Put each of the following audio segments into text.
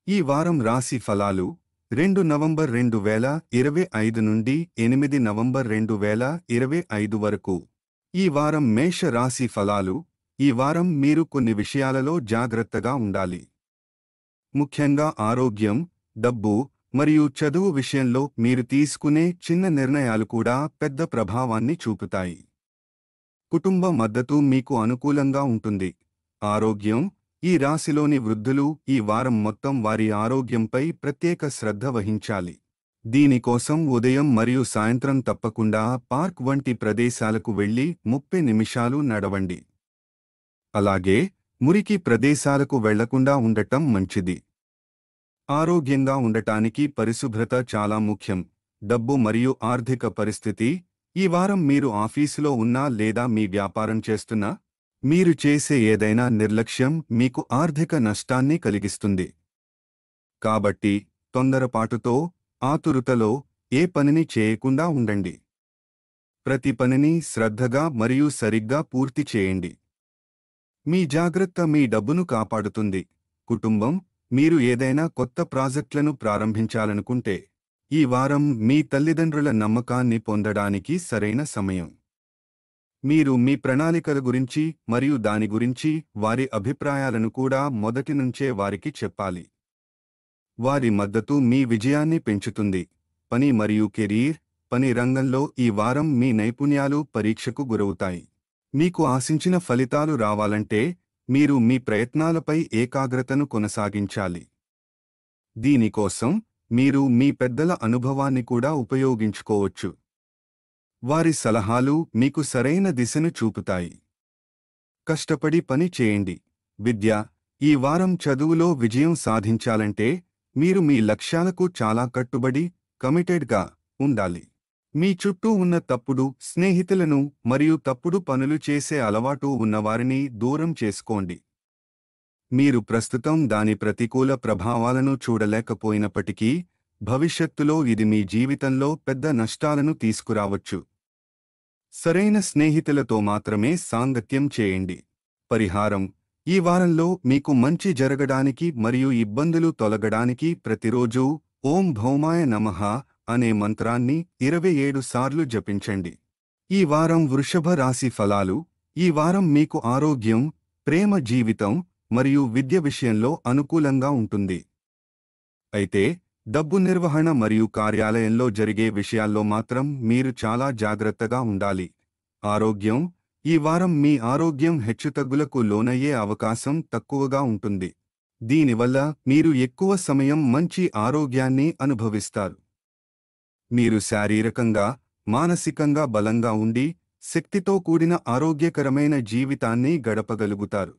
ఈ వారం రాశి ఫలాలు 2 నవంబర్ 2025 నుండి 8 నవంబర్ 2025 వరకు. ఈ వారం మేష రాశి ఫలాలు. ఈ వారం మీరు కొన్ని విషయాలలో జాగ్రత్తగా ఉండాలి. ముఖ్యంగా ఆరోగ్యం, డబ్బు మరియు చదువు విషయంలో మీరు తీసుకునే చిన్న నిర్ణయాలు కూడా పెద్ద ప్రభావాన్ని చూపుతాయి. కుటుంబ మద్దతు మీకు అనుకూలంగా ఉంటుంది. ఆరోగ్యం. ఈ రాశిలోని వృద్ధులు ఈ వారం మొత్తం వారి ఆరోగ్యంపై ప్రత్యేక శ్రద్ధ వహించాలి. దీనికోసం ఉదయం మరియు సాయంత్రం తప్పకుండా పార్క్ వంటి ప్రదేశాలకు వెళ్లి 30 నిమిషాలు నడవండి. అలాగే మురికి ప్రదేశాలకు వెళ్లకుండా ఉండటం మంచిది. ఆరోగ్యంగా ఉండటానికి పరిశుభ్రత చాలా ముఖ్యం. డబ్బు మరియు ఆర్థిక పరిస్థితి. ఈ వారం మీరు ఆఫీసులో ఉన్నా లేదా మీ వ్యాపారం చేస్తున్నా, మీరు చేసే ఏదైనా నిర్లక్ష్యం మీకు ఆర్థిక నష్టాన్ని కలిగిస్తుంది. కాబట్టి తొందరపాటుతో, ఆతురుతలో ఏ పనిని చేయకుండా ఉండండి. ప్రతి పనిని శ్రద్ధగా మరియు సరిగ్గా పూర్తి చేయండి. మీ జాగ్రత్త మీ డబ్బును కాపాడుతుంది. కుటుంబం. మీరు ఏదైనా కొత్త ప్రాజెక్టులను ప్రారంభించాలనుకుంటే, ఈ వారం మీ తల్లిదండ్రుల నమ్మకాన్ని పొందడానికి సరైన సమయం. మీరు మీ ప్రణాళికల గురించి మరియు దాని గురించి వారి అభిప్రాయాలను కూడా మొదటి నుంచే వారికి చెప్పాలి. వారి మద్దతు మీ విజయాన్ని పెంచుతుంది. పని మరియు కెరీర్. పని రంగంలో ఈ వారం మీ నైపుణ్యాలు పరీక్షకు గురవుతాయి. మీకు ఆశించిన ఫలితాలు రావాలంటే మీరు మీ ప్రయత్నాలపై ఏకాగ్రతను కొనసాగించాలి. దీనికోసం మీరు మీ పెద్దల అనుభవాన్ని కూడా ఉపయోగించుకోవచ్చు. వారి సలహాలు మీకు సరైన దిశను చూపుతాయి. కష్టపడి పని చేయండి. విద్య. ఈ వారం చదువులో విజయం సాధించాలంటే మీరు మీ లక్ష్యాలకు చాలా కట్టుబడి, కమిటెడ్గా ఉండాలి. మీ చుట్టూ ఉన్న తప్పుడు స్నేహితులను మరియు తప్పుడు పనులు చేసే అలవాటు ఉన్నవారిని దూరం చేసుకోండి. మీరు ప్రస్తుతం దాని ప్రతికూల ప్రభావాలను చూడలేకపోయినప్పటికీ, భవిష్యత్తులో ఇది మీ జీవితంలో పెద్ద నష్టాలను తీసుకురావచ్చు. సరైన స్నేహితులతో మాత్రమే సాంగత్యం చేయండి. పరిహారం. ఈ వారంలో మీకు మంచి జరగడానికి మరియు ఇబ్బందులు తొలగడానికి ప్రతిరోజూ ఓం భౌమాయ నమః అనే మంత్రాన్ని 27 సార్లు జపించండి. ఈ వారం వృషభ రాశి ఫలాలు. ఈ వారం మీకు ఆరోగ్యం, ప్రేమ జీవితం మరియు విద్య విషయంలో అనుకూలంగా ఉంటుంది. అయితే డబ్బు నిర్వహణ మరియు కార్యాలయంలో జరిగే విషయాల్లో మాత్రం మీరు చాలా జాగ్రత్తగా ఉండాలి. ఆరోగ్యం. ఈ వారం మీ ఆరోగ్యం హెచ్చుతగ్గులకు లోనయ్యే అవకాశం తక్కువగా ఉంటుంది. దీనివల్ల మీరు ఎక్కువ సమయం మంచి ఆరోగ్యాన్ని అనుభవిస్తారు. మీరు శారీరకంగా, మానసికంగా బలంగా ఉండి, శక్తితో కూడిన ఆరోగ్యకరమైన జీవితాన్ని గడపగలుగుతారు.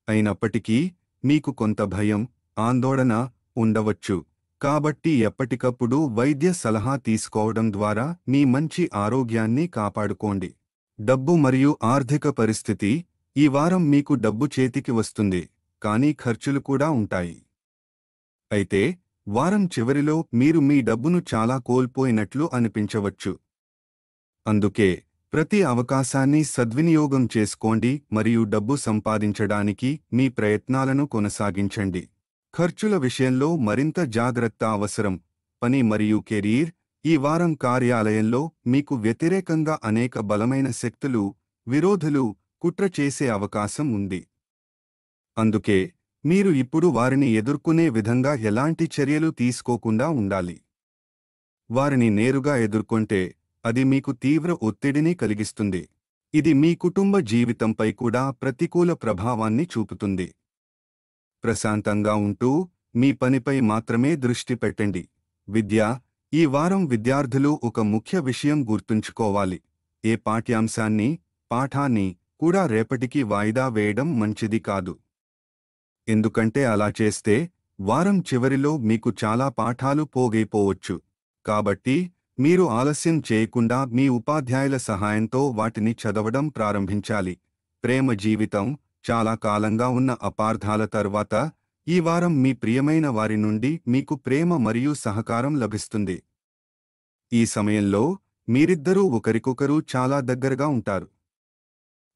అయినప్పటికీ మీకు కొంత భయం, ఆందోళన ఉండవచ్చు. కాబట్టి ఎప్పటికప్పుడు వైద్య సలహా తీసుకోవడం ద్వారా మీ మంచి ఆరోగ్యాన్ని కాపాడుకోండి. డబ్బు మరియు ఆర్థిక పరిస్థితి. ఈ వారం మీకు డబ్బు చేతికి వస్తుంది, కానీ ఖర్చులు కూడా ఉంటాయి. అయితే వారం చివరిలో మీరు మీ డబ్బును చాలా కోల్పోయినట్లు అనిపించవచ్చు. అందుకే ప్రతి అవకాశాన్ని సద్వినియోగం చేసుకోండి మరియు డబ్బు సంపాదించడానికి మీ ప్రయత్నాలను కొనసాగించండి. ఖర్చుల విషయంలో మరింత జాగ్రత్త అవసరం. పని మరియు కెరీర్. ఈ వారం కార్యాలయంలో మీకు వ్యతిరేకంగా అనేక బలమైన శక్తులు, విరోధులు కుట్ర చేసే అవకాశం ఉంది. అందుకే మీరు ఇప్పుడు వారిని ఎదుర్కొనే విధంగా ఎలాంటి చర్యలు తీసుకోకుండా ఉండాలి. వారిని నేరుగా ఎదుర్కొంటే అది మీకు తీవ్ర ఒత్తిడిని కలిగిస్తుంది. ఇది మీ కుటుంబ జీవితంపై కూడా ప్రతికూల ప్రభావాన్ని చూపుతుంది. ప్రశాంతంగా ఉంటూ మీ పనిపై మాత్రమే దృష్టి పెట్టండి. విద్య. ఈ వారం విద్యార్థులు ఒక ముఖ్య విషయం గుర్తుంచుకోవాలి. ఏ పాఠాన్ని కూడా రేపటికి వాయిదా వేయడం మంచిది కాదు. ఎందుకంటే అలా చేస్తే వారం చివరిలో మీకు చాలా పాఠాలు పోగైపోవచ్చు. కాబట్టి మీరు ఆలస్యం చేయకుండా మీ ఉపాధ్యాయుల సహాయంతో వాటిని చదవడం ప్రారంభించాలి. ప్రేమ జీవితం. చాలా కాలంగా ఉన్న అపార్థాల తర్వాత ఈ వారం మీ ప్రియమైన వారి నుండి మీకు ప్రేమ మరియు సహకారం లభిస్తుంది. ఈ సమయంలో మీరిద్దరూ ఒకరికొకరు చాలా దగ్గరగా ఉంటారు.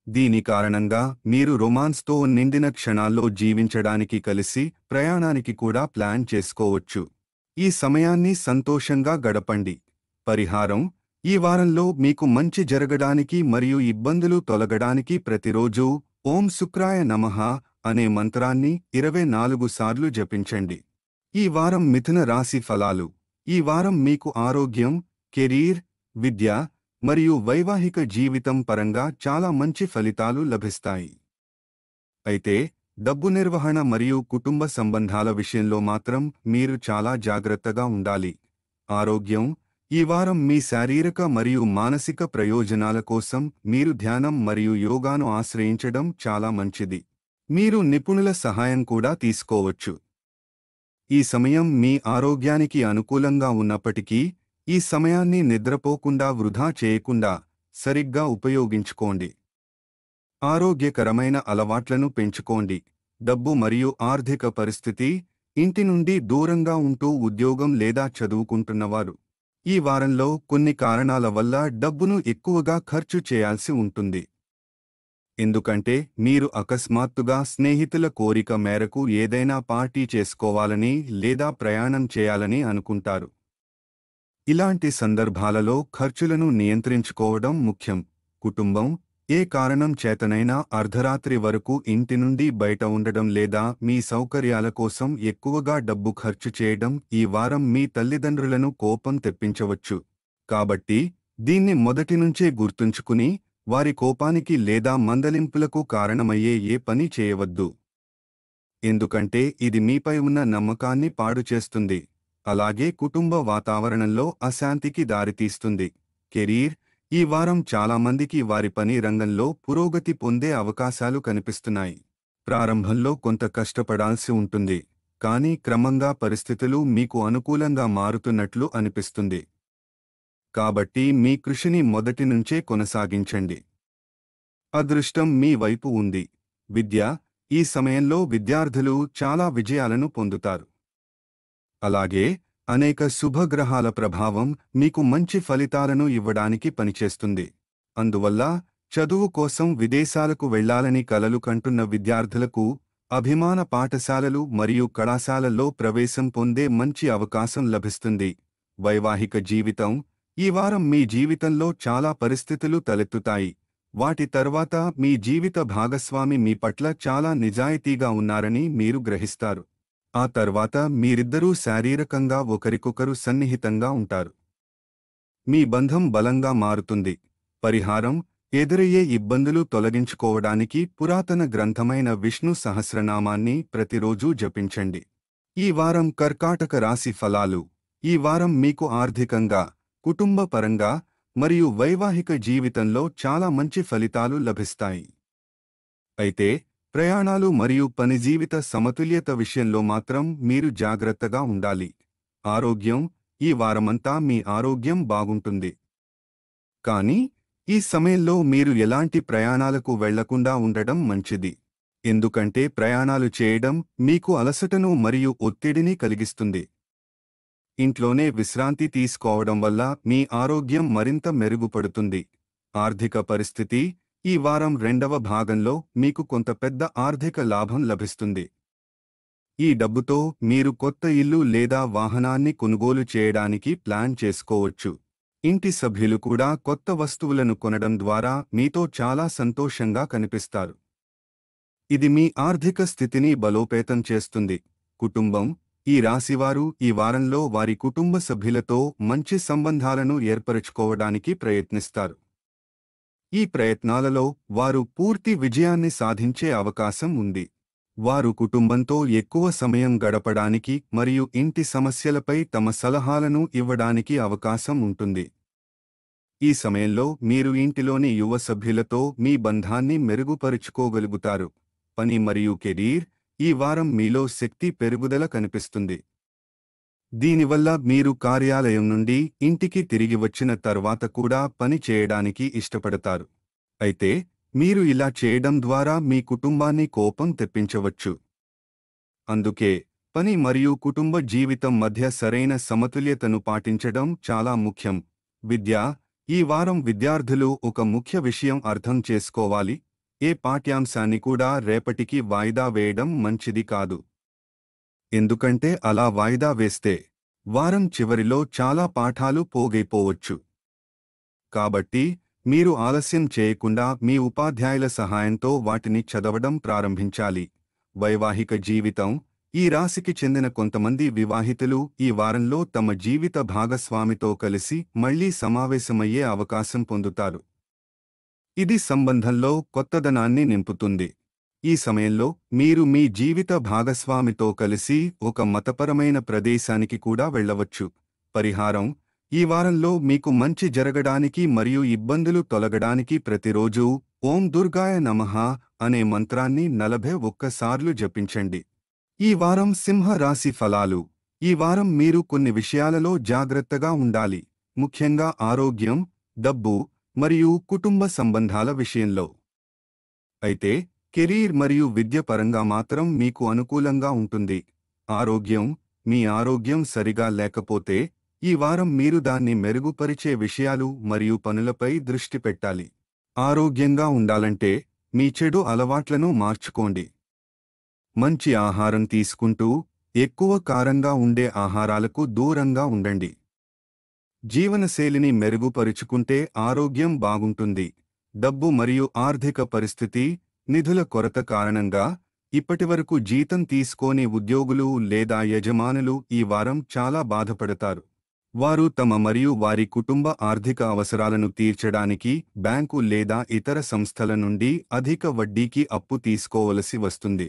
దీని కారణంగా మీరు రొమాన్స్తో నిండిన క్షణాల్లో జీవించడానికి కలిసి ప్రయాణానికి కూడా ప్లాన్ చేసుకోవచ్చు. ఈ సమయాన్ని సంతోషంగా గడపండి. పరిహారం: ఈ వారంలో మీకు మంచి జరగడానికి మరియు ఇబ్బందులు తొలగడానికి ప్రతిరోజూ ఓం శుక్రాయ నమః అనే మంత్రాన్ని 24 సార్లు జపించండి. ఈ వారం మిథున రాశి ఫలాలు. ఈ వారం మీకు ఆరోగ్యం, కెరీర్, విద్య మరియు వైవాహిక జీవితం పరంగా చాలా మంచి ఫలితాలు లభిస్తాయి. అయితే డబ్బు నిర్వహణ మరియు కుటుంబ సంబంధాల విషయంలో మాత్రం మీరు చాలా జాగ్రత్తగా ఉండాలి. ఆరోగ్యం: ఈ వారం మీ శారీరక మరియు మానసిక ప్రయోజనాల కోసం మీరు ధ్యానం మరియు యోగాను ఆశ్రయించడం చాలా మంచిది. మీరు నిపుణుల సహాయం కూడా తీసుకోవచ్చు. ఈ సమయం మీ ఆరోగ్యానికి అనుకూలంగా ఉన్నప్పటికీ, ఈ సమయాన్ని నిద్రపోకుండా వృధా చేయకుండా సరిగ్గా ఉపయోగించుకోండి. ఆరోగ్యకరమైన అలవాట్లను పెంచుకోండి. డబ్బు మరియు ఆర్థిక పరిస్థితి: ఇంటి నుండి దూరంగా ఉంటూ ఉద్యోగం లేదా చదువుకుంటున్నవారు ఈ వారంలో కొన్ని కారణాల వల్ల డబ్బును ఎక్కువగా ఖర్చు చేయాల్సి ఉంటుంది. ఎందుకంటే మీరు అకస్మాత్తుగా స్నేహితుల కోరిక మేరకు ఏదైనా పార్టీ చేసుకోవాలని లేదా ప్రయాణం చేయాలని అనుకుంటారు. ఇలాంటి సందర్భాలలో ఖర్చులను నియంత్రించుకోవడం ముఖ్యం. కుటుంబం: ఏ కారణం చేతనైనా అర్ధరాత్రి వరకు ఇంటి నుండి బయట ఉండడం లేదా మీ సౌకర్యాల కోసం ఎక్కువగా డబ్బు ఖర్చు చేయడం ఈ వారం మీ తల్లిదండ్రులను కోపం తెప్పించవచ్చు. కాబట్టి దీన్ని మొదటి నుంచే గుర్తుంచుకుని వారి కోపానికి లేదా మందలింపులకు కారణమయ్యే ఏ పని చేయవద్దు. ఎందుకంటే ఇది మీపై ఉన్న నమ్మకాన్ని పాడుచేస్తుంది, అలాగే కుటుంబ వాతావరణంలో అశాంతికి దారితీస్తుంది. కెరీర్: ఈ వారం చాలామందికి వారి పని రంగంలో పురోగతి పొందే అవకాశాలు కనిపిస్తున్నాయి. ప్రారంభంలో కొంత కష్టపడాల్సి ఉంటుంది, కానీ క్రమంగా పరిస్థితులు మీకు అనుకూలంగా మారుతున్నట్లు అనిపిస్తుంది. కాబట్టి మీ కృషిని మొదటి నుంచే కొనసాగించండి. అదృష్టం మీ వైపు ఉంది. విద్య: ఈ సమయంలో విద్యార్థులు చాలా విజయాలను పొందుతారు. అలాగే అనేక శుభగ్రహాల ప్రభావం మీకు మంచి ఫలితాలను ఇవ్వడానికి పనిచేస్తుంది. అందువల్ల చదువు కోసం విదేశాలకు వెళ్లాలని కలలు కంటున్న విద్యార్థులకు అభిమాన పాఠశాలలు మరియు కళాశాలల్లో ప్రవేశం పొందే మంచి అవకాశం లభిస్తుంది. వైవాహిక జీవితం: ఈ వారం మీ జీవితంలో చాలా పరిస్థితులు తలెత్తుతాయి. వాటి తర్వాత మీ జీవిత భాగస్వామి మీ పట్ల చాలా నిజాయితీగా ఉన్నారని మీరు గ్రహిస్తారు. ఆ తర్వాత మీరిద్దరూ శారీరకంగా ఒకరికొకరు సన్నిహితంగా ఉంటారు. మీ బంధం బలంగా మారుతుంది. పరిహారం: ఎదురయ్యే ఇబ్బందులు తొలగించుకోవడానికి పురాతన గ్రంథమైన విష్ణు సహస్రనామాన్ని ప్రతిరోజూ జపించండి. ఈ వారం కర్కాటక రాశి ఫలాలు. ఈ వారం మీకు ఆర్థికంగా, కుటుంబ పరంగా మరియు వైవాహిక జీవితంలో చాలా మంచి ఫలితాలు లభిస్తాయి. అయితే ప్రయాణాలు మరియు పని జీవిత సమతుల్యత విషయంలో మాత్రం మీరు జాగ్రత్తగా ఉండాలి. ఆరోగ్యం: ఈ వారమంతా మీ ఆరోగ్యం బాగుంటుంది. కానీ ఈ సమయంలో మీరు ఎలాంటి ప్రయాణాలకు వెళ్లకుండా ఉండడం మంచిది. ఎందుకంటే ప్రయాణాలు చేయడం మీకు అలసటను మరియు ఒత్తిడిని కలిగిస్తుంది. ఇంట్లోనే విశ్రాంతి తీసుకోవడం వల్ల మీ ఆరోగ్యం మరింత మెరుగుపడుతుంది. ఆర్థిక పరిస్థితి: ఈ వారం రెండవ భాగంలో మీకు కొంత పెద్ద ఆర్థిక లాభం లభిస్తుంది. ఈ డబ్బుతో మీరు కొత్త ఇల్లు లేదా వాహనాన్ని కొనుగోలు చేయడానికి ప్లాన్ చేసుకోవచ్చు. ఇంటి సభ్యులు కూడా కొత్త వస్తువులను కొనడం ద్వారా మీతో చాలా సంతోషంగా కనిపిస్తారు. ఇది మీ ఆర్థిక స్థితిని బలోపేతం చేస్తుంది. కుటుంబం: ఈ రాశివారు ఈ వారంలో వారి కుటుంబ సభ్యులతో మంచి సంబంధాలను ఏర్పరచుకోవడానికి ప్రయత్నిస్తారు. ఈ ప్రయత్నాలలో వారు పూర్తి విజయాన్ని సాధించే అవకాశం ఉంది. వారు కుటుంబంతో ఎక్కువ సమయం గడపడానికి మరియు ఇంటి సమస్యలపై తమ సలహాలను ఇవ్వడానికి అవకాశం ఉంటుంది. ఈ సమయంలో మీరు ఇంటిలోని యువ సభ్యులతో మీ బంధాన్ని మెరుగుపరుచుకోగలుగుతారు. పని మరియు కెరీర్: ఈ వారం మీలో శక్తి పెరుగుదల కనిపిస్తుంది. దీనివల్ల మీరు కార్యాలయం నుండి ఇంటికి తిరిగి వచ్చిన తర్వాత కూడా పని చేయడానికి ఇష్టపడతారు. అయితే మీరు ఇలా చేయడం ద్వారా మీ కుటుంబాన్ని కోపం తెప్పించవచ్చు. అందుకే పని మరియు కుటుంబ జీవితం మధ్య సరైన సమతుల్యతను పాటించడం చాలా ముఖ్యం. విద్య: ఈ వారం విద్యార్థులు ఒక ముఖ్య విషయం అర్థం చేసుకోవాలి. ఏ పాఠ్యాంశాన్ని కూడా రేపటికి వాయిదా వేయడం మంచిది కాదు. ఎందుకంటే అలా వాయిదా వేస్తే వారం చివరిలో చాలా పాఠాలు పోగైపోవచ్చు. కాబట్టి మీరు ఆలస్యం చేయకుండా మీ ఉపాధ్యాయుల సహాయంతో వాటిని చదవడం ప్రారంభించాలి. వైవాహిక జీవితం. ఈ రాశికి చెందిన కొంతమంది వివాహితులు ఈ వారంలో తమ జీవిత భాగస్వామితో కలిసి మళ్లీ సమావేశమయ్యే అవకాశం పొందుతారు. ఇది సంబంధంలో కొత్తదనాన్ని నింపుతుంది. ఈ సమయంలో మీరు మీ జీవిత భాగస్వామితో కలిసి ఒక మతపరమైన ప్రదేశానికి కూడా వెళ్ళవచ్చు. పరిహారం. ఈ వారంలో మీకు మంచి జరగడానికి మరియు ఇబ్బందులు తొలగడానికి ప్రతిరోజూ ఓం దుర్గాయ నమః అనే మంత్రాన్ని 41 సార్లు జపించండి. ఈ వారం సింహ రాశి ఫలాలు. ఈ వారం మీరు కొన్ని విషయాలలో జాగ్రత్తగా ఉండాలి, ముఖ్యంగా ఆరోగ్యం, డబ్బు మరియు కుటుంబ సంబంధాల విషయంలో. అయితే కెరీర్ మరియు విద్య పరంగా మాత్రం మీకు అనుకూలంగా ఉంటుంది. ఆరోగ్యం. మీ ఆరోగ్యం సరిగా లేకపోతే ఈ వారం మీరు దాన్ని మెరుగుపరిచే విషయాలు మరియు పనులపై దృష్టి పెట్టాలి. ఆరోగ్యంగా ఉండాలంటే మీ చెడు అలవాట్లను మార్చుకోండి. మంచి ఆహారం తీసుకుంటూ ఎక్కువ కారంగా ఉండే ఆహారాలకు దూరంగా ఉండండి. జీవనశైలిని మెరుగుపరుచుకుంటే ఆరోగ్యం బాగుంటుంది. డబ్బు మరియు ఆర్థిక పరిస్థితి. నిధుల కొరత కారణంగా ఇప్పటివరకు జీతం తీసుకోని ఉద్యోగులు లేదా యజమానులు ఈ వారం చాలా బాధపడతారు. వారు తమ మరియు వారి కుటుంబ ఆర్థిక అవసరాలను తీర్చడానికి బ్యాంకు లేదా ఇతర సంస్థల నుండి అధిక వడ్డీకి అప్పు తీసుకోవలసి వస్తుంది.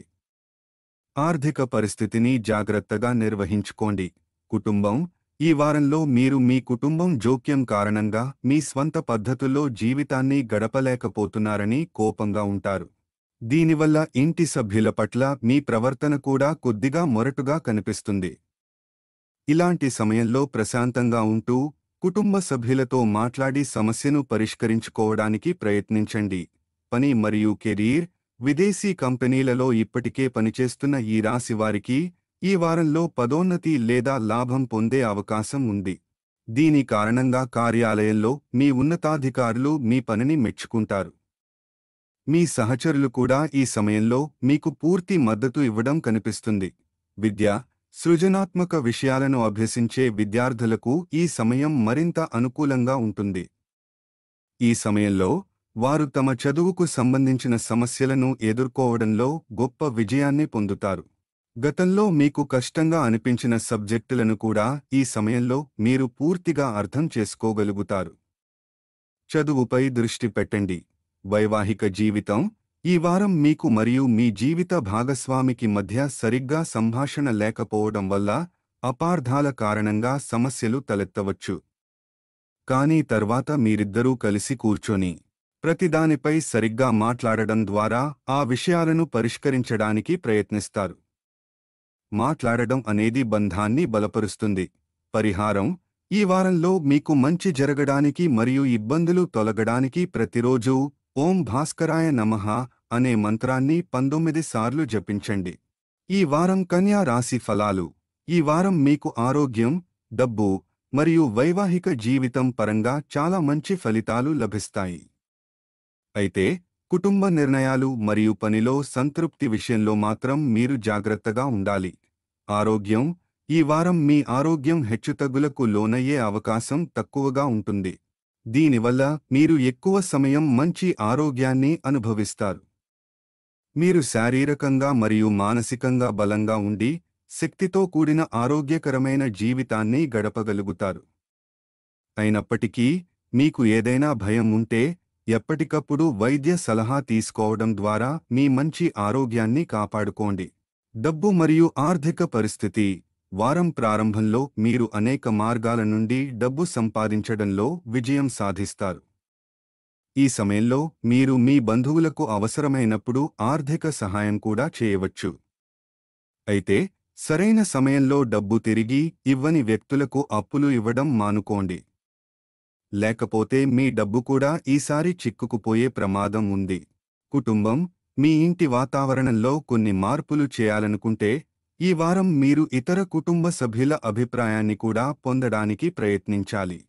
ఆర్థిక పరిస్థితిని జాగ్రత్తగా నిర్వహించుకోండి. కుటుంబం. ఈ వారంలో మీరు మీ కుటుంబం జోక్యం కారణంగా మీ స్వంత పద్ధతుల్లో జీవితాన్ని గడపలేకపోతున్నారని కోపంగా ఉంటారు. దీనివల్ల ఇంటి సభ్యుల పట్ల మీ ప్రవర్తన కూడా కొద్దిగా మొరటుగా కనిపిస్తుంది. ఇలాంటి సమయంలో ప్రశాంతంగా ఉంటూ కుటుంబ సభ్యులతో మాట్లాడి సమస్యను పరిష్కరించుకోవడానికి ప్రయత్నించండి. పని మరియు కెరీర్. విదేశీ కంపెనీలలో ఇప్పటికే పనిచేస్తున్న ఈ రాశి వారికి ఈ వారంలో పదోన్నతి లేదా లాభం పొందే అవకాశం ఉంది. దీని కారణంగా కార్యాలయంలో మీ ఉన్నతాధికారులు మీ పనిని మెచ్చుకుంటారు. మీ సహచరులు కూడా ఈ సమయంలో మీకు పూర్తి మద్దతు ఇవ్వడం కనిపిస్తుంది. విద్య. సృజనాత్మక విషయాలను అభ్యసించే విద్యార్థులకు ఈ సమయం మరింత అనుకూలంగా ఉంటుంది. ఈ సమయంలో వారు తమ చదువుకు సంబంధించిన సమస్యలను ఎదుర్కోవడంలో గొప్ప విజయాన్ని పొందుతారు. గతంలో మీకు కష్టంగా అనిపించిన సబ్జెక్టులను కూడా ఈ సమయంలో మీరు పూర్తిగా అర్థం చేసుకోగలుగుతారు. చదువుపై దృష్టి పెట్టండి. వైవాహిక జీవితం. ఈ వారం మీకు మరియు మీ జీవిత భాగస్వామికి మధ్య సరిగ్గా సంభాషణ లేకపోవడం వల్ల అపార్థాల కారణంగా సమస్యలు తలెత్తవచ్చు. కానీ తర్వాత మీరిద్దరూ కలిసి కూర్చొని ప్రతిదానిపై సరిగ్గా మాట్లాడడం ద్వారా ఆ విషయాలను పరిష్కరించడానికి ప్రయత్నిస్తారు. మాట్లాడడం అనేది బంధాన్ని బలపరుస్తుంది. పరిహారం. ఈ వారంలో మీకు మంచి జరగడానికి మరియు ఇబ్బందులు తొలగడానికి ప్రతిరోజూ ఓం భాస్కరాయ నమః అనే మంత్రాన్ని 19 సార్లు జపించండి. ఈ వారం కన్యా రాశి ఫలాలు. ఈ వారం మీకు ఆరోగ్యం, డబ్బు మరియు వైవాహిక జీవితం పరంగా చాలా మంచి ఫలితాలు లభిస్తాయి. అయితే కుటుంబ నిర్ణయాలు మరియు పనిలో సంతృప్తి విషయంలో మాత్రం మీరు జాగ్రత్తగా ఉండాలి. ఆరోగ్యం. ఈ వారం మీ ఆరోగ్యం హెచ్చుతగ్గులకు లోనయ్యే అవకాశం తక్కువగా ఉంటుంది. దీనివల్ల మీరు ఎక్కువ సమయం మంచి ఆరోగ్యాన్ని అనుభవిస్తారు. మీరు శారీరకంగా మరియు మానసికంగా బలంగా ఉండి శక్తితో కూడిన ఆరోగ్యకరమైన జీవితాన్ని గడపగలుగుతారు. అయినప్పటికీ మీకు ఏదైనా భయం ఉంటే ఎప్పటికప్పుడు వైద్య సలహా తీసుకోవడం ద్వారా మీ మంచి ఆరోగ్యాన్ని కాపాడుకోండి. డబ్బు మరియు ఆర్థిక పరిస్థితి. వారం ప్రారంభంలో మీరు అనేక మార్గాల నుండి డబ్బు సంపాదించడంలో విజయం సాధిస్తారు. ఈ సమయంలో మీరు మీ బంధువులకు అవసరమైనప్పుడు ఆర్థిక సహాయం కూడా చేయవచ్చు. అయితే సరైన సమయంలో డబ్బు తిరిగి ఇవ్వని వ్యక్తులకు అప్పులు ఇవ్వడం మానుకోండి. లేకపోతే మీ డబ్బు కూడా ఈసారి చిక్కుకుపోయే ప్రమాదం ఉంది. కుటుంబం. మీ ఇంటి వాతావరణంలో కొన్ని మార్పులు చేయాలనుకుంటే ఈ వారం మీరు ఇతర కుటుంబ సభ్యుల అభిప్రాయాన్ని కూడా పొందడానికి ప్రయత్నించాలి.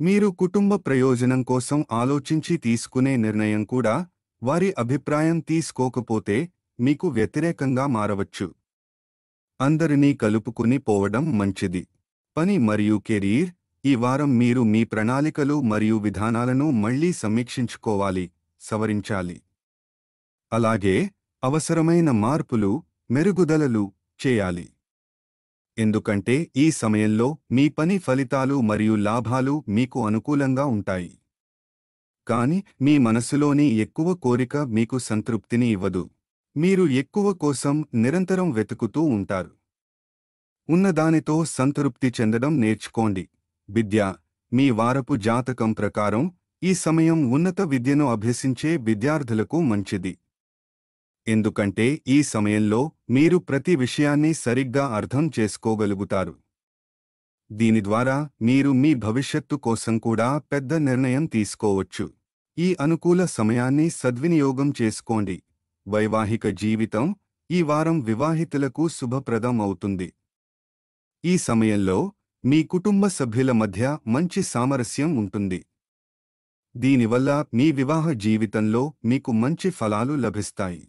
మీరు కుటుంబ ప్రయోజనం కోసం ఆలోచించి తీసుకునే నిర్ణయం కూడా వారి అభిప్రాయం తీసుకోకపోతే మీకు వ్యతిరేకంగా మారవచ్చు. అందరినీ కలుపుకుని పోవడం మంచిది. పని మరియు కెరీర్. ఈ వారం మీరు మీ ప్రణాళికలు మరియు విధానాలను మళ్లీ సమీక్షించుకోవాలి, సవరించాలి. అలాగే అవసరమైన మార్పులు, మెరుగుదలలు చేయాలి. ఎందుకంటే ఈ సమయంలో మీ పని ఫలితాలు మరియు లాభాలు మీకు అనుకూలంగా ఉంటాయి. కాని మీ మనసులోని ఎక్కువ కోరిక మీకు సంతృప్తిని ఇవ్వదు. మీరు ఎక్కువ కోసం నిరంతరం వెతుకుతూ ఉంటారు. ఉన్నదానితో సంతృప్తి చెందడం నేర్చుకోండి. విద్య. మీ వారపు జాతకం ప్రకారం ఈ సమయం ఉన్నత విద్యను అభ్యసించే విద్యార్థులకు మంచిది. ఎందుకంటే ఈ సమయంలో మీరు ప్రతి విషయాన్ని సరిగ్గా అర్థం చేసుకోగలుగుతారు. దీని ద్వారా మీరు మీ భవిష్యత్తు కోసం కూడా పెద్ద నిర్ణయం తీసుకోవచ్చు. ఈ అనుకూల సమయాన్ని సద్వినియోగం చేసుకోండి. వైవాహిక జీవితం. ఈ వారం వివాహితులకు శుభప్రదం అవుతుంది. ఈ సమయంలో మీ కుటుంబ సభ్యుల మధ్య మంచి సామరస్యం ఉంటుంది. దీనివల్ల మీ వివాహ జీవితంలో మీకు మంచి ఫలాలు లభిస్తాయి.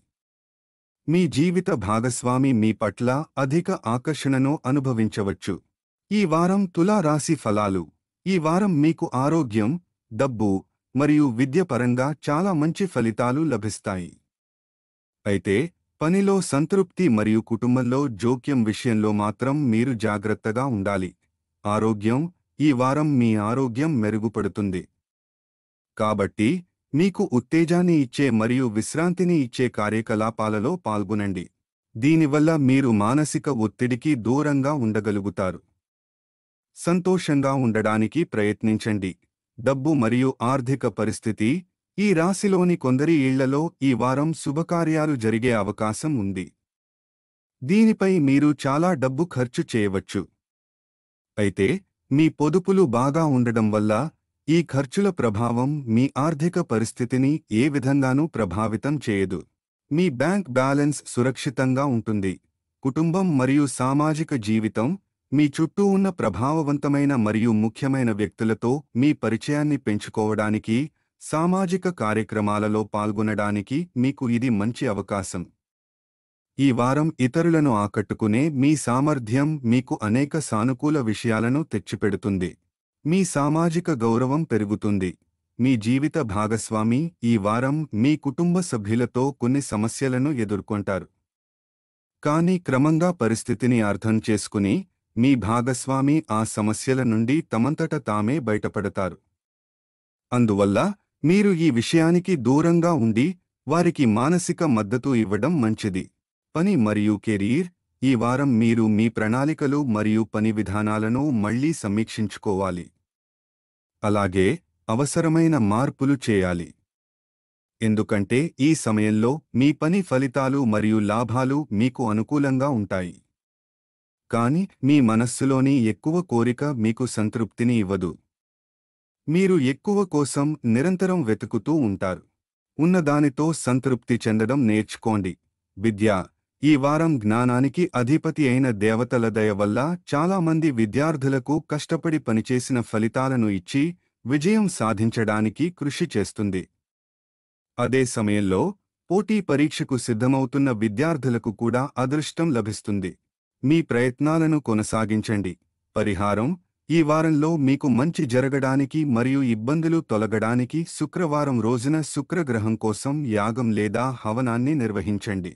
మీ జీవిత భాగస్వామి మీ పట్ల అధిక ఆకర్షణను అనుభవించవచ్చు. ఈ వారం తులా రాశి ఫలాలు. ఈ వారం మీకు ఆరోగ్యం, డబ్బు మరియు విద్య పరంగా చాలా మంచి ఫలితాలు లభిస్తాయి. అయితే పనిలో సంతృప్తి మరియు కుటుంబంలో జోక్యం విషయంలో మాత్రం మీరు జాగ్రత్తగా ఉండాలి. ఆరోగ్యం. ఈ వారం మీ ఆరోగ్యం మెరుగుపడుతుంది. కాబట్టి మీకు ఉత్తేజాన్ని ఇచ్చే మరియు విశ్రాంతిని ఇచ్చే కార్యకలాపాలలో పాల్గొనండి. దీనివల్ల మీరు మానసిక ఒత్తిడికి దూరంగా ఉండగలుగుతారు. సంతోషంగా ఉండడానికి ప్రయత్నించండి. డబ్బు మరియు ఆర్థిక పరిస్థితి. ఈ రాశిలోని కొందరి ఇళ్లలో ఈ వారం శుభకార్యాలు జరిగే అవకాశం ఉంది. దీనిపై మీరు చాలా డబ్బు ఖర్చు చేయవచ్చు. అయితే మీ పొదుపులు బాగా ఉండడం వల్ల ఈ ఖర్చుల ప్రభావం మీ ఆర్థిక పరిస్థితిని ఏ విధంగానూ ప్రభావితం చేయదు. మీ బ్యాంక్ బ్యాలెన్స్ సురక్షితంగా ఉంటుంది. కుటుంబం మరియు సామాజిక జీవితం. మీ చుట్టూ ఉన్న ప్రభావవంతమైన మరియు ముఖ్యమైన వ్యక్తులతో మీ పరిచయాన్ని పెంచుకోవడానికి, సామాజిక కార్యక్రమాలలో పాల్గొనడానికి మీకు ఇది మంచి అవకాశం. ఈ వారం ఇతరులను ఆకట్టుకునే మీ సామర్థ్యం మీకు అనేక సానుకూల విషయాలను తెచ్చిపెడుతుంది. మీ సామాజిక గౌరవం పెరుగుతుంది. మీ జీవిత భాగస్వామి. ఈ వారం మీ కుటుంబ సభ్యులతో కొన్ని సమస్యలను ఎదుర్కొంటారు. కానీ క్రమంగా పరిస్థితిని అర్థం చేసుకుని మీ భాగస్వామి ఆ సమస్యల నుండి తమంతట తామే బయటపడతారు. అందువల్ల మీరు ఈ విషయానికి దూరంగా ఉండి వారికి మానసిక మద్దతు ఇవ్వడం మంచిది. పని మరియు కెరీర్. ఈ వారం మీరు మీ ప్రణాళికలు మరియు పని విధానాలను మళ్లీ సమీక్షించుకోవాలి. అలాగే అవసరమైన మార్పులు చేయాలి. ఎందుకంటే ఈ సమయంలో మీ పని ఫలితాలు మరియు లాభాలు మీకు అనుకూలంగా ఉంటాయి. కానీ మీ మనస్సులోని ఎక్కువ కోరిక మీకు సంతృప్తిని ఇవ్వదు. మీరు ఎక్కువ కోసం నిరంతరం వెతుకుతూ ఉంటారు. ఉన్నదానితో సంతృప్తి చెందడం నేర్చుకోండి. విద్య. ఈ వారం జ్ఞానానికి అధిపతి అయిన దేవతల దయ వల్ల చాలామంది విద్యార్థులకు కష్టపడి పనిచేసిన ఫలితాలను ఇచ్చి విజయం సాధించడానికి కృషి చేస్తుంది. అదే సమయంలో పోటీ పరీక్షకు సిద్ధమవుతున్న విద్యార్థులకు కూడా అదృష్టం లభిస్తుంది. మీ ప్రయత్నాలను కొనసాగించండి. పరిహారం. ఈ వారంలో మీకు మంచి జరగడానికి మరియు ఇబ్బందులు తొలగడానికి శుక్రవారం రోజున శుక్రగ్రహం కోసం యాగం లేదా హవనాన్ని నిర్వహించండి.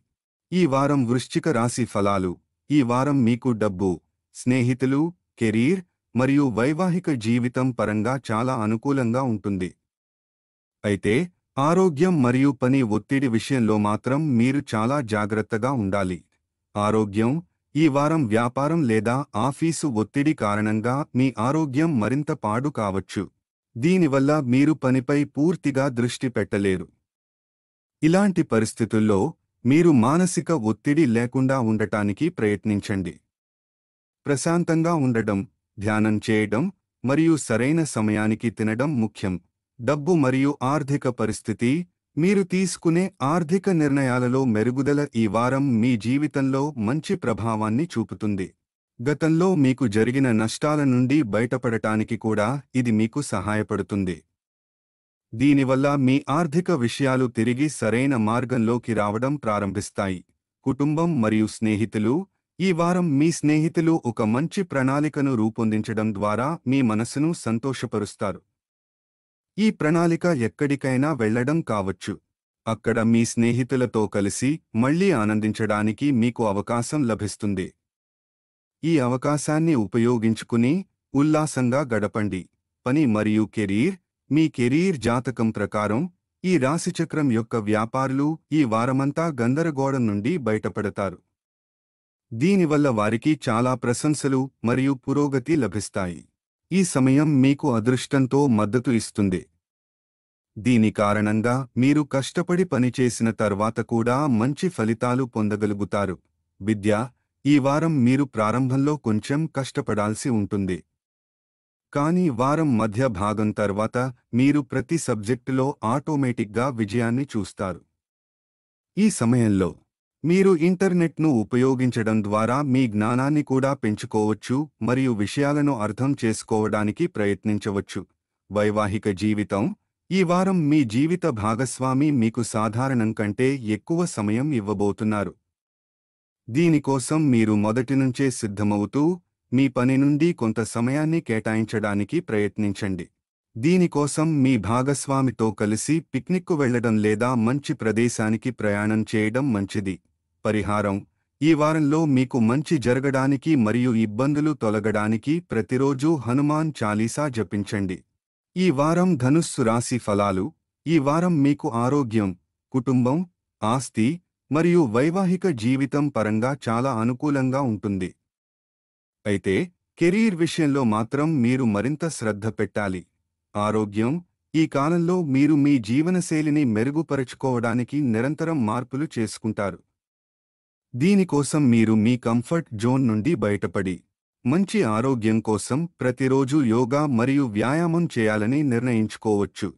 ఈ వారం వృశ్చిక రాశి ఫలాలు. ఈ వారం మీకు డబ్బు, స్నేహితులు, కెరీర్ మరియు వైవాహిక జీవితం పరంగా చాలా అనుకూలంగా ఉంటుంది. అయితే ఆరోగ్యం మరియు పని ఒత్తిడి విషయంలో మాత్రం మీరు చాలా జాగ్రత్తగా ఉండాలి. ఆరోగ్యం. ఈ వారం వ్యాపారం లేదా ఆఫీసు ఒత్తిడి కారణంగా మీ ఆరోగ్యం మరింత పాడు కావచ్చు. దీనివల్ల మీరు పనిపై పూర్తిగా దృష్టి పెట్టలేరు. ఇలాంటి పరిస్థితుల్లో మీరు మానసిక ఒత్తిడి లేకుండా ఉండటానికి ప్రయత్నించండి. ప్రశాంతంగా ఉండడం, ధ్యానం చేయడం మరియు సరైన సమయానికి తినడం ముఖ్యం. డబ్బు మరియు ఆర్థిక పరిస్థితి. మీరు తీసుకునే ఆర్థిక నిర్ణయాలలో మెరుగుదల ఈ వారం మీ జీవితంలో మంచి ప్రభావాన్ని చూపుతుంది. గతంలో మీకు జరిగిన నష్టాల నుండి బయటపడటానికి కూడా ఇది మీకు సహాయపడుతుంది. దీనివల్ల మీ ఆర్థిక విషయాలు తిరిగి సరైన మార్గంలోకి రావడం ప్రారంభిస్తాయి. కుటుంబం మరియు స్నేహితులు. ఈ వారం మీ స్నేహితులు ఒక మంచి ప్రణాళికను రూపొందించడం ద్వారా మీ మనసును సంతోషపరుస్తారు. ఈ ప్రణాళిక ఎక్కడికైనా వెళ్లడం కావచ్చు. అక్కడ మీ స్నేహితులతో కలిసి మళ్లీ ఆనందించడానికి మీకు అవకాశం లభిస్తుంది. ఈ అవకాశాన్ని ఉపయోగించుకుని ఉల్లాసంగా గడపండి. పని మరియు కెరీర్. మీ కెరీర్ జాతకం ప్రకారం ఈ రాశిచక్రం యొక్క వ్యాపారులు ఈ వారమంతా గందరగోళం నుండి బయటపడతారు. దీనివల్ల వారికి చాలా ప్రశంసలు మరియు పురోగతి లభిస్తాయి. ఈ సమయం మీకు అదృష్టంతో మద్దతు ఇస్తుంది. దీని కారణంగా మీరు కష్టపడి పనిచేసిన తర్వాత కూడా మంచి ఫలితాలు పొందగలుగుతారు. విద్య. ఈ వారం మీరు ప్రారంభంలో కొంచెం కష్టపడాల్సి ఉంటుంది. కానీ వారం మధ్య భాగం తర్వాత మీరు ప్రతి సబ్జెక్టులో ఆటోమేటిక్గా విజయాన్ని చూస్తారు. ఈ సమయంలో మీరు ఇంటర్నెట్ను ఉపయోగించడం ద్వారా మీ జ్ఞానాన్ని కూడా పెంచుకోవచ్చు మరియు విషయాలను అర్థం చేసుకోవడానికి ప్రయత్నించవచ్చు. వైవాహిక జీవితం. ఈ వారం మీ జీవిత భాగస్వామి మీకు సాధారణం కంటే ఎక్కువ సమయం ఇవ్వబోతున్నారు. దీనికోసం మీరు మొదటి నుంచే సిద్ధమవుతూ మీ పని నుండి కొంత సమయాన్ని కేటాయించడానికి ప్రయత్నించండి. దీనికోసం మీ భాగస్వామితో కలిసి పిక్నిక్కు వెళ్లడం లేదా మంచి ప్రదేశానికి ప్రయాణం చేయడం మంచిది. పరిహారం. ఈ వారంలో మీకు మంచి జరగడానికి మరియు ఇబ్బందులు తొలగడానికి ప్రతిరోజూ హనుమాన్ చాలీసా జపించండి. ఈ వారం ధనుస్సు రాశి ఫలాలు. ఈ వారం మీకు ఆరోగ్యం, కుటుంబం, ఆస్తి మరియు వైవాహిక జీవితం పరంగా చాలా అనుకూలంగా ఉంటుంది. అయితే కెరీర్ విషయంలో మాత్రం మీరు మరింత శ్రద్ధ పెట్టాలి. ఆరోగ్యం. ఈ కాలంలో మీరు మీ జీవనశైలిని మెరుగుపరుచుకోవడానికి నిరంతరం మార్పులు చేసుకుంటారు. దీనికోసం మీరు మీ కంఫర్ట్ జోన్ నుండి బయటపడి మంచి ఆరోగ్యం కోసం ప్రతిరోజు యోగా మరియు వ్యాయామం చేయాలని నిర్ణయించుకోవచ్చు.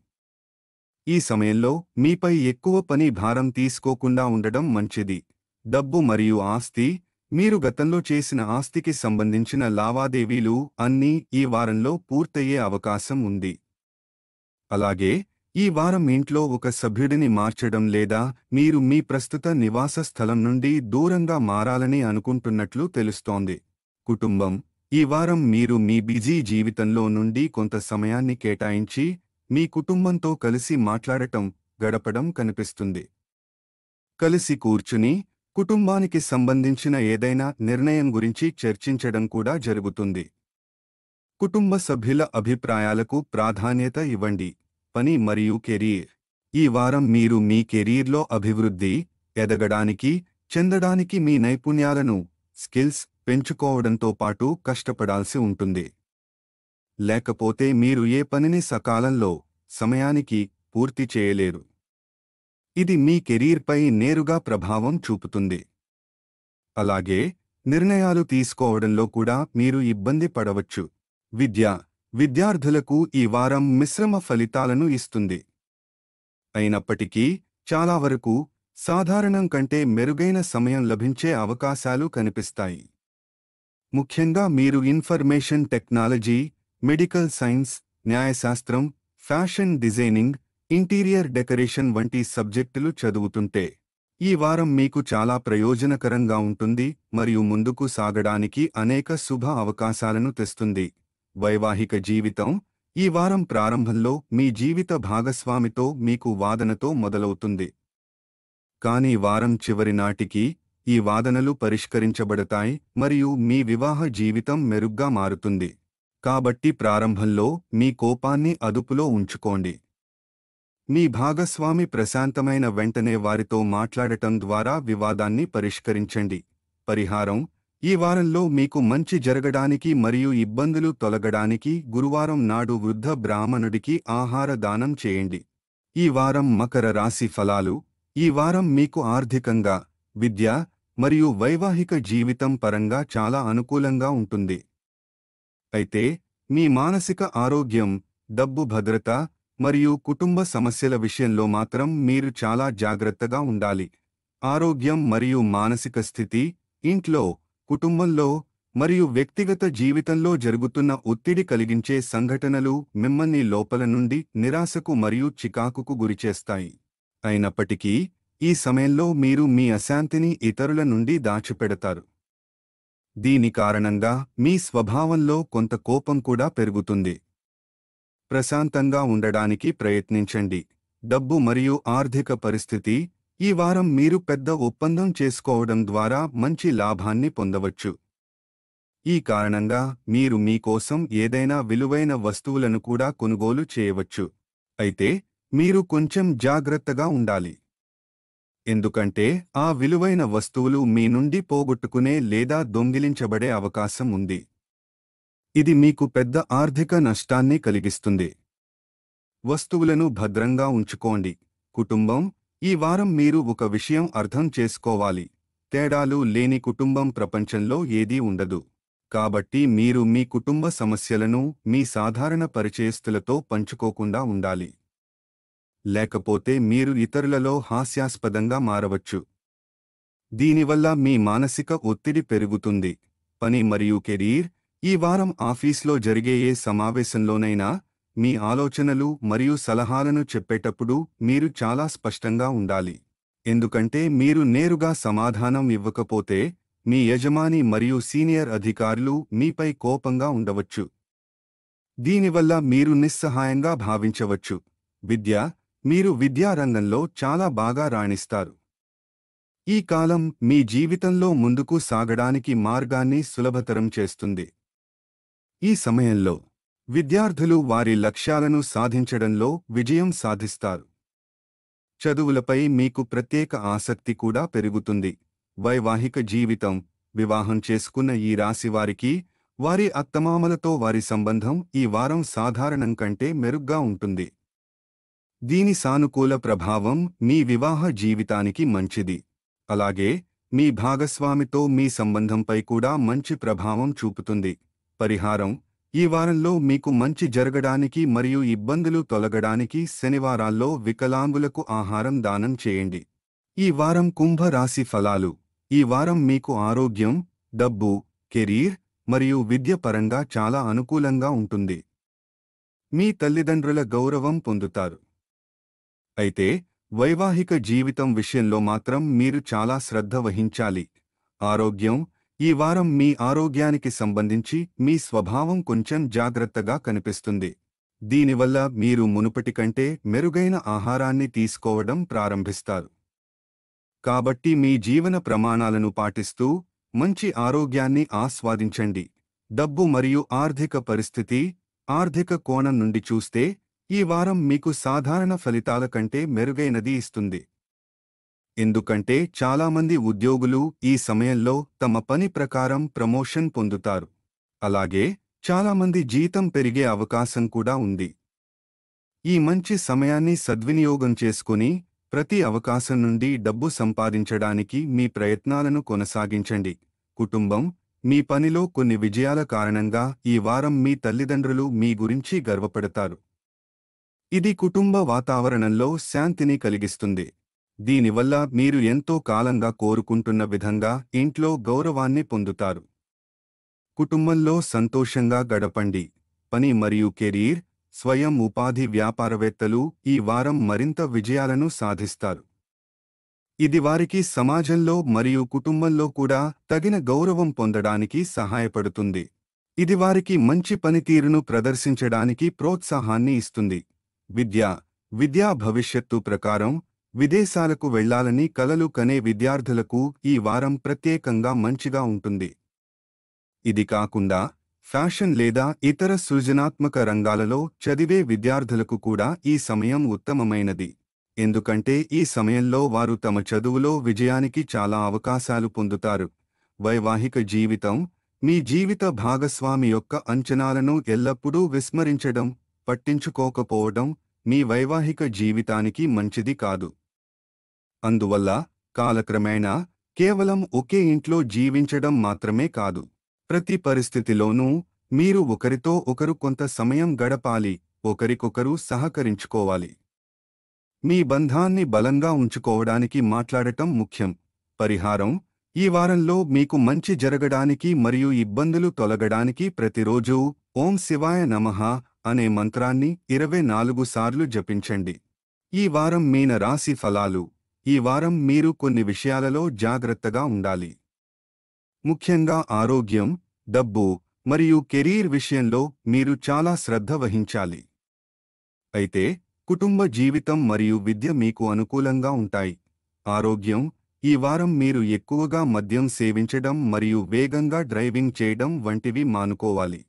ఈ సమయంలో మీపై ఎక్కువ పని భారం తీసుకోకుండా ఉండడం మంచిది. డబ్బు మరియు ఆస్తి. మీరు గతంలో చేసిన ఆస్తికి సంబంధించిన లావాదేవీలు అన్నీ ఈ వారంలో పూర్తయ్యే అవకాశం ఉంది. అలాగే ఈ వారం ఇంట్లో ఒక సభ్యుడిని మార్చడం లేదా మీరు మీ ప్రస్తుత నివాస స్థలం నుండి దూరంగా మారాలని అనుకుంటున్నట్లు తెలుస్తోంది. కుటుంబం. ఈ వారం మీరు మీ బిజీ జీవితంలో నుండి కొంత సమయాన్ని కేటాయించి మీ కుటుంబంతో కలిసి మాట్లాడటం, గడపడం కనిపిస్తుంది. కలిసి కూర్చుని కుటుంబానికి సంబంధించిన ఏదైనా నిర్ణయం గురించి చర్చించడం కూడా జరుగుతుంది. కుటుంబ సభ్యుల అభిప్రాయాలకు ప్రాధాన్యత ఇవ్వండి. పని మరియు కెరీర్. ఈ వారం మీరు మీ కెరీర్లో అభివృద్ధి, ఎదగడానికి, చెందడానికి మీ నైపుణ్యాలను, స్కిల్స్ పెంచుకోవడంతో పాటు కష్టపడాల్సి ఉంటుంది. లేకపోతే మీరు ఏ పనిని సకాలంలో, సమయానికి పూర్తి చేయలేరు. ఇది మీ కెరీర్పై నేరుగా ప్రభావం చూపుతుంది. అలాగే నిర్ణయాలు తీసుకోవడంలో కూడా మీరు ఇబ్బంది పడవచ్చు. విద్య. విద్యార్థులకు ఈ వారం మిశ్రమ ఫలితాలను ఇస్తుంది. అయినప్పటికీ చాలా వరకు సాధారణం కంటే మెరుగైన సమయం లభించే అవకాశాలు కనిపిస్తాయి. ముఖ్యంగా మీరు ఇన్ఫర్మేషన్ టెక్నాలజీ, మెడికల్ సైన్స్, న్యాయశాస్త్రం, ఫ్యాషన్ డిజైనింగ్, ఇంటీరియర్ డెకరేషన్ వంటి సబ్జెక్టులు చదువుతుంటే ఈ వారం మీకు చాలా ప్రయోజనకరంగా ఉంటుంది మరియు ముందుకు సాగడానికి అనేక శుభ అవకాశాలను తెస్తుంది. వైవాహిక జీవితం. ఈ వారం ప్రారంభంలో మీ జీవిత భాగస్వామితో మీకు వాదనతో మొదలవుతుంది. కానీ వారం చివరి నాటికి ఈ వాదనలు పరిష్కరించబడతాయి మరియు మీ వివాహ జీవితం మెరుగ్గా మారుతుంది. కాబట్టి ప్రారంభంలో మీ కోపాన్ని అదుపులో ఉంచుకోండి. మీ భాగస్వామి ప్రశాంతమైన వెంటనే వారితో మాట్లాడటం ద్వారా వివాదాన్ని పరిష్కరించండి. పరిహారం. ఈ వారంలో మీకు మంచి జరగడానికి మరియు ఇబ్బందులు తొలగడానికి గురువారం నాడు వృద్ధ బ్రాహ్మణుడికి ఆహార దానం చేయండి. ఈ వారం మకర రాశి ఫలాలు. ఈ వారం మీకు ఆర్థికంగా, విద్య మరియు వైవాహిక జీవితం పరంగా చాలా అనుకూలంగా ఉంటుంది. అయితే మీ మానసిక ఆరోగ్యం, డబ్బు భద్రత మరియు కుటుంబ సమస్యల విషయంలో మాత్రం మీరు చాలా జాగ్రత్తగా ఉండాలి. ఆరోగ్యం మరియు మానసిక స్థితి. ఇంట్లో, కుటుంబంలో మరియు వ్యక్తిగత జీవితంలో జరుగుతున్న ఒత్తిడి కలిగించే సంఘటనలు మిమ్మల్ని లోపల నుండి నిరాశకు మరియు చికాకుకు గురిచేస్తాయి. అయినప్పటికీ, ఈ సమయంలో మీరు మీ అశాంతిని ఇతరుల నుండి దాచిపెడతారు. దీని కారణంగా మీ స్వభావంలో కొంత కోపం కూడా పెరుగుతుంది. ప్రశాంతంగా ఉండడానికి ప్రయత్నించండి. డబ్బు మరియు ఆర్థిక పరిస్థితి. ఈ వారం మీరు పెద్ద ఒప్పందం చేసుకోవడం ద్వారా మంచి లాభాన్ని పొందవచ్చు. ఈ కారణంగా మీరు మీకోసం ఏదైనా విలువైన వస్తువులను కూడా కొనుగోలు చేయవచ్చు. అయితే మీరు కొంచెం జాగ్రత్తగా ఉండాలి. ఎందుకంటే ఆ విలువైన వస్తువులు మీ నుండి పోగొట్టుకునే లేదా దొంగిలించబడే అవకాశం ఉంది. ఇది మీకు పెద్ద ఆర్థిక నష్టాన్ని కలిగిస్తుంది. వస్తువులను భద్రంగా ఉంచుకోండి. కుటుంబం. ఈ వారం మీరు ఒక విషయం అర్థం చేసుకోవాలి. తేడాలు లేని కుటుంబం ప్రపంచంలో ఏదీ ఉండదు. కాబట్టి మీరు మీ కుటుంబ సమస్యలను మీ సాధారణ పరిచయస్తులతో పంచుకోకుండా ఉండాలి. లేకపోతే మీరు ఇతరులలో హాస్యాస్పదంగా మారవచ్చు. దీనివల్ల మీ మానసిక ఒత్తిడి పెరుగుతుంది. పని మరియు కెరీర్. ఈ వారం ఆఫీస్లో జరిగే ఏ సమావేశంలోనైనా మీ ఆలోచనలు మరియు సలహాలను చెప్పేటప్పుడు మీరు చాలా స్పష్టంగా ఉండాలి. ఎందుకంటే మీరు నేరుగా సమాధానం ఇవ్వకపోతే మీ యజమాని మరియు సీనియర్ అధికారులు మీపై కోపంగా ఉండవచ్చు. దీనివల్ల మీరు నిస్సహాయంగా భావించవచ్చు. విద్య. మీరు విద్యారంగంలో చాలా బాగా రాణిస్తారు. ఈ కాలం మీ జీవితంలో ముందుకు సాగడానికి మార్గాన్ని సులభతరం చేస్తుంది. ఈ సమయంలో విద్యార్థులు వారి లక్ష్యాలను సాధించడంలో విజయం సాధిస్తారు. చదువులపై మీకు ప్రత్యేక ఆసక్తి కూడా పెరుగుతుంది. వైవాహిక జీవితం. వివాహం చేసుకున్న ఈ రాశివారికి వారి అత్తమామలతో వారి సంబంధం ఈ వారం సాధారణం కంటే మెరుగ్గా ఉంటుంది. దీని సానుకూల ప్రభావం మీ వివాహ జీవితానికి మంచిది. అలాగే మీ భాగస్వామితో మీ సంబంధంపై కూడా మంచి ప్రభావం చూపుతుంది. పరిహారం. ఈ వారంలో మీకు మంచి జరగడానికి మరియు ఇబ్బందులు తొలగడానికి శనివారాల్లో వికలాంగులకు ఆహారం దానం చేయండి. ఈ వారం కుంభ రాశి ఫలాలు. ఈ వారం మీకు ఆరోగ్యం, డబ్బు, కెరీర్ మరియు విద్య పరంగా చాలా అనుకూలంగా ఉంటుంది. మీ తల్లిదండ్రుల గౌరవం పొందుతారు. అయితే వైవాహిక జీవితం విషయంలో మాత్రం మీరు చాలా శ్రద్ధ వహించాలి. ఆరోగ్యం. ఈ వారం మీ ఆరోగ్యానికి సంబంధించి మీ స్వభావం కొంచెం జాగ్రత్తగా కనిపిస్తుంది. దీనివల్ల మీరు మునుపటి కంటే మెరుగైన ఆహారాన్ని తీసుకోవడం ప్రారంభిస్తారు. కాబట్టి మీ జీవన ప్రమాణాలను పాటిస్తూ మంచి ఆరోగ్యాన్ని ఆస్వాదించండి. డబ్బు మరియు ఆర్థిక పరిస్థితి. ఆర్థిక కోణం నుండి చూస్తే ఈ వారం మీకు సాధారణ ఫలితాల కంటే మెరుగైనది ఇస్తుంది. ఎందుకంటే చాలామంది ఉద్యోగులు ఈ సమయంలో తమ పని ప్రకారం ప్రమోషన్ పొందుతారు. అలాగే చాలామంది జీతం పెరిగే అవకాశం కూడా ఉంది. ఈ మంచి సమయాన్ని సద్వినియోగం చేసుకుని ప్రతి అవకాశం నుండి డబ్బు సంపాదించడానికి మీ ప్రయత్నాలను కొనసాగించండి. కుటుంబం. మీ పనిలో కొన్ని విజయాల కారణంగా ఈ వారం మీ తల్లిదండ్రులు మీ గురించి గర్వపడతారు. ఇది కుటుంబ వాతావరణంలో శాంతిని కలిగిస్తుంది. దీనివల్ల మీరు ఎంతో కాలంగా కోరుకుంటున్న విధంగా ఇంట్లో గౌరవాన్ని పొందుతారు. కుటుంబంలో సంతోషంగా గడపండి. పని మరియు కెరీర్. స్వయం ఉపాధి వ్యాపారవేత్తలు ఈ వారం మరింత విజయాలను సాధిస్తారు. ఇది వారికి సమాజంలో మరియు కుటుంబంలో కూడా తగిన గౌరవం పొందడానికి సహాయపడుతుంది. ఇది వారికి మంచి పనితీరును ప్రదర్శించడానికి ప్రోత్సాహాన్ని ఇస్తుంది. విద్యా భవిష్యత్తు ప్రకారం విదేశాలకు వెళ్లాలని కలలు కనే విద్యార్థులకు ఈ వారం ప్రత్యేకంగా మంచిగా ఉంటుంది. ఇది కాకుండా ఫ్యాషన్ లేదా ఇతర సృజనాత్మక రంగాలలో చదివే విద్యార్థులకు కూడా ఈ సమయం ఉత్తమమైనది. ఎందుకంటే ఈ సమయంలో వారు తమ చదువులో విజయానికి చాలా అవకాశాలు పొందుతారు. వైవాహిక జీవితం. మీ జీవిత భాగస్వామి యొక్క అంచనాలను ఎల్లప్పుడూ విస్మరించడం, పట్టించుకోకపోవడం మీ వైవాహిక జీవితానికి మంచిది కాదు. అందువల్ల కాలక్రమేణా కేవలం ఒకే ఇంట్లో జీవించడం మాత్రమే కాదు, ప్రతి పరిస్థితిలోనూ మీరు ఒకరితో ఒకరు కొంత సమయం గడపాలి, ఒకరికొకరు సహకరించుకోవాలి. మీ బంధాన్ని బలంగా ఉంచుకోవడానికి మాట్లాడటం ముఖ్యం. పరిహారం. ఈ వారంలో మీకు మంచి జరగడానికి మరియు ఇబ్బందులు తొలగడానికి ప్రతిరోజూ ఓం శివాయ నమః అనే మంత్రాన్ని 24 సార్లు జపించండి. ఈ వారం మీన రాశి ఫలాలు. ఈ వారం మీరు కొన్ని విషయాలలో జాగ్రత్తగా ఉండాలి. ముఖ్యంగా ఆరోగ్యం, డబ్బు మరియు కెరీర్ విషయంలో మీరు చాలా శ్రద్ధ వహించాలి. అయితే కుటుంబ జీవితం మరియు విద్య మీకు అనుకూలంగా ఉంటాయి. ఆరోగ్యం. ఈ వారం మీరు ఎక్కువగా మద్యం సేవించడం మరియు వేగంగా డ్రైవింగ్ చేయడం వంటివి మానుకోవాలి.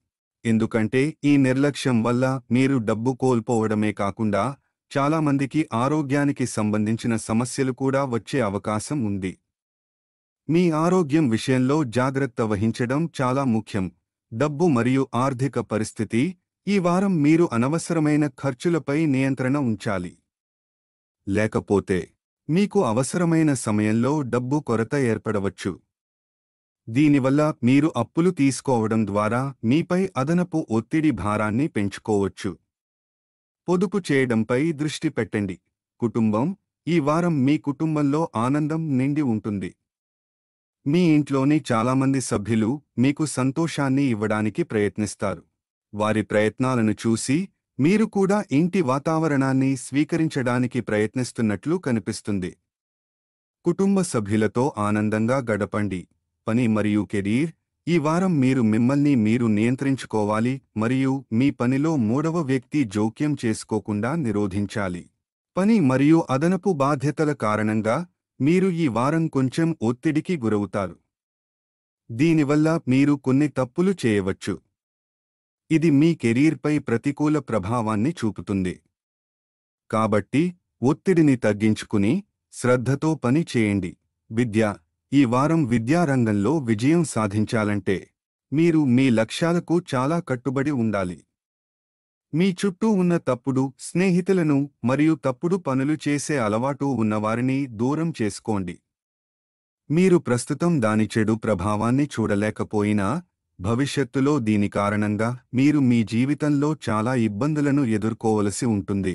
ఎందుకంటే ఈ నిర్లక్ష్యం వల్ల మీరు డబ్బు కోల్పోవడమే కాకుండా చాలామందికి ఆరోగ్యానికి సంబంధించిన సమస్యలు కూడా వచ్చే అవకాశం ఉంది. మీ ఆరోగ్యం విషయంలో జాగ్రత్త వహించడం చాలా ముఖ్యం. డబ్బు మరియు ఆర్థిక పరిస్థితి. ఈ వారం మీరు అనవసరమైన ఖర్చులపై నియంత్రణ ఉంచాలి. లేకపోతే మీకు అవసరమైన సమయంలో డబ్బు కొరత ఏర్పడవచ్చు. దీనివల్ల మీరు అప్పులు తీసుకోవడం ద్వారా మీపై అదనపు ఒత్తిడి భారాన్ని పెంచుకోవచ్చు. పొదుపు చేయడంపై దృష్టి పెట్టండి. కుటుంబం. ఈ వారం మీ కుటుంబంలో ఆనందం నిండి ఉంటుంది. మీ ఇంట్లోని చాలామంది సభ్యులు మీకు సంతోషాన్ని ఇవ్వడానికి ప్రయత్నిస్తారు. వారి ప్రయత్నాలను చూసి మీరు కూడా ఇంటి వాతావరణాన్ని స్వీకరించడానికి ప్రయత్నిస్తున్నట్లు కనిపిస్తుంది. కుటుంబ సభ్యులతో ఆనందంగా గడపండి. పని మరియు కెరీర్. ఈ వారం మీరు మిమ్మల్ని మీరు నియంత్రించుకోవాలి మరియు మీ పనిలో మూడవ వ్యక్తి జోక్యం చేసుకోకుండా నిరోధించాలి. పని మరియు అదనపు బాధ్యతల కారణంగా మీరు ఈ వారం కొంచెం ఒత్తిడికి గురవుతారు. దీనివల్ల మీరు కొన్ని తప్పులు చేయవచ్చు. ఇది మీ కెరీర్పై ప్రతికూల ప్రభావాన్ని చూపుతుంది. కాబట్టి ఒత్తిడిని తగ్గించుకుని శ్రద్ధతో పని చేయండి. విద్య. ఈ వారం విద్యారంగంలో విజయం సాధించాలంటే మీరు మీ లక్ష్యాలకు చాలా కట్టుబడి ఉండాలి. మీ చుట్టూ ఉన్న తప్పుడు స్నేహితులను మరియు తప్పుడు పనులు చేసే అలవాటు ఉన్నవారిని దూరం చేసుకోండి. మీరు ప్రస్తుతం దాని చెడు ప్రభావాన్ని చూడలేకపోయినా భవిష్యత్తులో దీని కారణంగా మీరు మీ జీవితంలో చాలా ఇబ్బందులను ఎదుర్కోవలసి ఉంటుంది.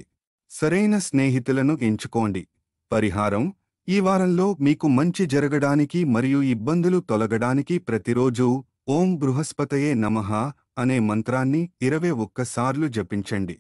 సరైన స్నేహితులను ఎంచుకోండి. పరిహారం. ఈ వారంలో మీకు మంచి జరగడానికి మరియు ఇబ్బందులు తొలగడానికి ప్రతిరోజూ ఓం బృహస్పతయే నమః అనే మంత్రాన్ని 21 సార్లు జపించండి.